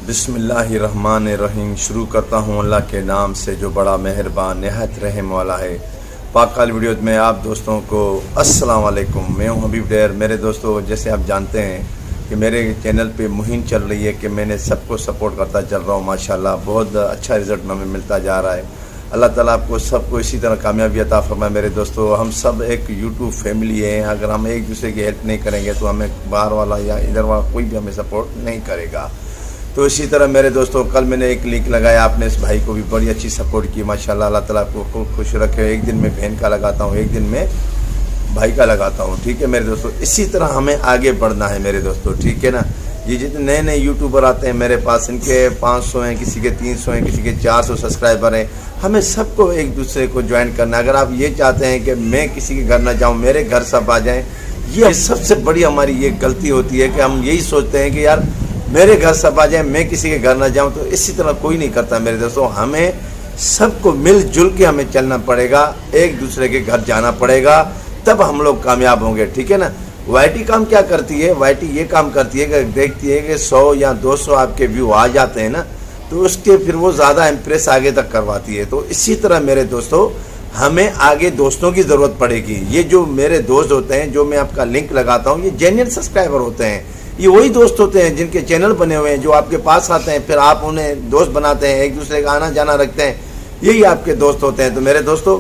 بسم اللہ الرحمن الرحیم۔ شروع کرتا ہوں اللہ کے نام سے جو بڑا مہربان نہایت رحم والا ہے۔ پاک کال ویڈیوز میں آپ دوستوں کو السلام علیکم۔ میں ہوں ابھی میرے دوستوں، جیسے آپ جانتے ہیں کہ میرے چینل پہ مہم چل رہی ہے کہ میں نے سب کو سپورٹ کرتا چل رہا ہوں۔ ماشاءاللہ بہت اچھا رزلٹ ہمیں ملتا جا رہا ہے۔ اللہ تعالیٰ آپ کو سب کو اسی طرح کامیابی عطا فرمائے۔ میرے دوستو، ہم سب ایک یوٹیوب فیملی ہیں۔ اگر ہم ایک دوسرے کی ہیلپ نہیں کریں گے تو ہمیں باہر والا یا ادھر والا کوئی بھی ہمیں سپورٹ نہیں کرے گا۔ تو اسی طرح میرے دوستوں، کل میں نے ایک لنک لگایا، آپ نے اس بھائی کو بھی بڑی اچھی سپورٹ کی ماشاءاللہ۔ اللہ تعالیٰ آپ کو خوب خوش رکھے۔ ایک دن میں بہن کا لگاتا ہوں، ایک دن میں بھائی کا لگاتا ہوں، ٹھیک ہے میرے دوستوں۔ اسی طرح ہمیں آگے بڑھنا ہے میرے دوستوں، ٹھیک ہے نا۔ یہ جتنے نئے نئے یوٹیوبر آتے ہیں میرے پاس، ان کے 500 ہیں، کسی کے 300 ہیں، کسی کے 400 سبسکرائبر ہیں۔ ہمیں سب کو ایک دوسرے کو جوائن کرنا ہے۔ اگر آپ یہ چاہتے ہیں کہ میں کسی کے گھر نہ جاؤں، میرے گھر سب آ جائیں، یہ سب سے بڑی ہماری یہ غلطی ہوتی ہے کہ ہم یہی سوچتے ہیں کہ یار میرے گھر سب آ جائیں، میں کسی کے گھر نہ جاؤں۔ تو اسی طرح کوئی نہیں کرتا میرے دوستوں۔ ہمیں سب کو مل جل کے ہمیں چلنا پڑے گا، ایک دوسرے کے گھر جانا پڑے گا، تب ہم لوگ کامیاب ہوں گے، ٹھیک ہے نا۔ وائی ٹی کام کیا کرتی ہے؟ وائی ٹی یہ کام کرتی ہے کہ دیکھتی ہے کہ 100 یا 200 آپ کے ویو آ جاتے ہیں نا، تو اس کے پھر وہ زیادہ امپریس آگے تک کرواتی ہے۔ تو اسی طرح میرے دوستوں، ہمیں آگے دوستوں کی ضرورت پڑے گی۔ یہ جو میرے دوست ہوتے ہیں، جو میں آپ کا لنک لگاتا ہوں، یہ جینیئن سبسکرائبر ہوتے ہیں۔ یہ وہی دوست ہوتے ہیں جن کے چینل بنے ہوئے ہیں، جو آپ کے پاس آتے ہیں، پھر آپ انہیں دوست بناتے ہیں، ایک دوسرے کا آنا جانا رکھتے ہیں، یہی آپ کے دوست ہوتے ہیں۔ تو میرے دوستوں،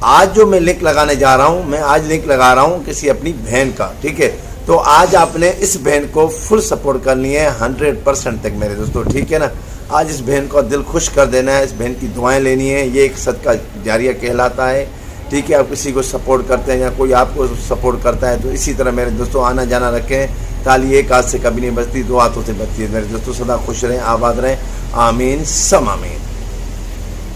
آج جو میں لنک لگانے جا رہا ہوں، میں آج لنک لگا رہا ہوں کسی اپنی بہن کا، ٹھیک ہے۔ تو آج آپ نے اس بہن کو فل سپورٹ کرنی ہے 100% تک میرے دوستوں، ٹھیک ہے نا۔ آج اس بہن کو دل خوش کر دینا ہے، اس بہن کی دعائیں لینی ہے۔ یہ ایک صدقہ جاریہ کہلاتا ہے، ٹھیک ہے۔ آپ کسی کو سپورٹ کرتے ہیں یا کوئی آپ کو سپورٹ کرتا ہے، تو اسی طرح میرے دوستوں آنا جانا رکھیں۔ تالی ایک ہاتھ سے کبھی نہیں بجتی، 2 ہاتھوں سے بجتی ہے۔ میرے دوستوں سدا خوش رہیں، آباد رہیں، آمین سم آمین۔